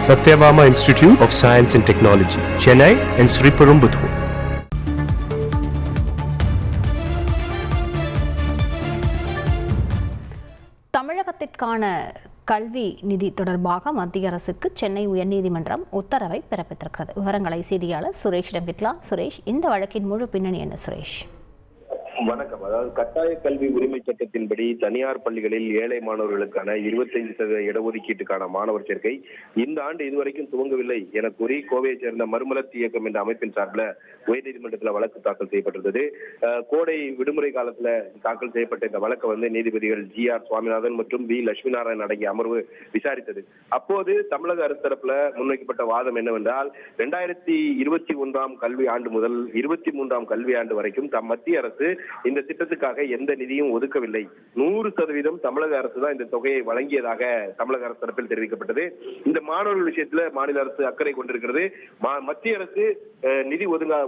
Satyabama Institute of Science and Technology, Chennai and Sriperumbudur. தமிழகத்திற்கான கல்வி நிதி தொடர்பாக மத்திய அரசுக்கு சென்னை உயர்நீதிமன்றம் உத்தரவை பிறப்பித்திருக்கிறது. விவரங்களை செய்தியாளர் சுரேஷிடம் கேட்கலாம். சுரேஷ், இந்த வழக்கின் முழு பின்னணி என்ன? சுரேஷ் வணக்கம். அதாவது கட்டாய கல்வி உரிமை சட்டத்தின்படி தனியார் பள்ளிகளில் ஏழை மாணவர்களுக்கான 25% இடஒதுக்கீட்டுக்கான மாணவர் சேர்க்கை இந்த ஆண்டு இதுவரைக்கும் துவங்கவில்லை என கூறி கோவையை சேர்ந்த மறுமலர்ச்சி இயக்கம் என்ற அமைப்பின் சார்பில் உயர்நீதிமன்றத்தில் வழக்கு தாக்கல் செய்யப்பட்டிருந்தது. கோடை விடுமுறை காலத்துல தாக்கல் செய்யப்பட்ட இந்த வழக்கை நீதிபதிகள் GR சுவாமிநாதன் மற்றும் B லட்சுமிநாராயணன் அடங்கிய அமர்வு விசாரித்தது. அப்போது தமிழக அரசு தரப்புல முன்வைக்கப்பட்ட வாதம் என்னவென்றால் 2021 கல்வி ஆண்டு முதல் 23 கல்வி ஆண்டு வரைக்கும் மத்திய அரசு இந்த திட்டத்துக்காக எந்த நிதியும் ஒதுக்கவில்லை. 100% தமிழக அரசு தான் இந்த தொகையை வழங்கியதாக தமிழக அரசு தரப்பில் தெரிவிக்கப்பட்டது. இந்த மாணவர்கள் விஷயத்துல மாநில அரசு அக்கறை கொண்டிருக்கிறது. மத்திய அரசு நிதி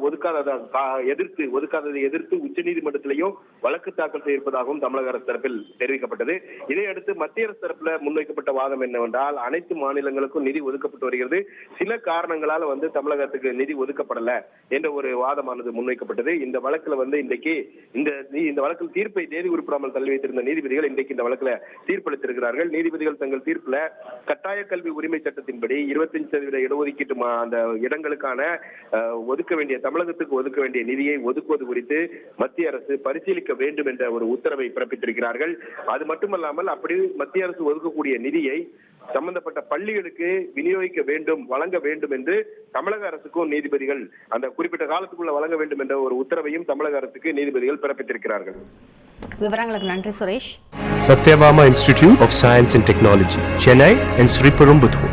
ஒதுக்காததை எதிர்த்து உச்சநீதிமன்றத்திலேயும் வழக்கு தாக்கல் செய்திருப்பதாகவும் தமிழக அரசு தரப்பில் தெரிவிக்கப்பட்டது. இதையடுத்து மத்திய அரசு தரப்பில் முன்வைக்கப்பட்ட வாதம் என்னவென்றால் அனைத்து மாநிலங்களுக்கும் நிதி ஒதுக்கப்பட்டு வருகிறது, சில காரணங்களால தமிழகத்துக்கு நிதி ஒதுக்கப்படல என்ற ஒரு வாதமானது முன்வைக்கப்பட்டது. இந்த வழக்குல இன்றைக்கு இந்த வழக்கில் தீர்ப்பை தேதி குறிப்பிடாமல் தள்ளி வைத்திருந்த நீதிபதிகள் இன்றைக்கு இந்த வழக்குல தீர்ப்பளித்திருக்கிறார்கள். நீதிபதிகள் தங்கள் தீர்ப்புல கட்டாய கல்வி உரிமை சட்டத்தின்படி 25% இடஒதுக்கீட்டு அந்த இடங்களுக்கான தமிழகத்துக்கு ஒதுக்க வேண்டிய நிதியை ஒதுக்குவது குறித்து மத்திய அரசு பரிசீலிக்க வேண்டும் என்ற ஒரு உத்தரவை பிறப்பித்திருக்கிறார்கள். அது மட்டுமல்லாமல் அப்படி மத்திய அரசு ஒதுக்கக்கூடிய நிதியை சம்பந்தப்பட்ட பள்ளிகளுக்கு விநியோகிக்க வேண்டும், வழங்க வேண்டும் என்று தமிழக அரசுக்கும் நீதிபதிகள் அந்த குறிப்பிட்ட காலத்துக்குள்ள வழங்க வேண்டும் என்ற ஒரு உத்தரவையும் தமிழக அரசுக்கு நீதிபதிகள் பிறப்பித்திருக்கிறார்கள். விவரங்களுக்கு நன்றி Suresh. Satyabama Institute of Science and Technology, Chennai and Sriperumbudur.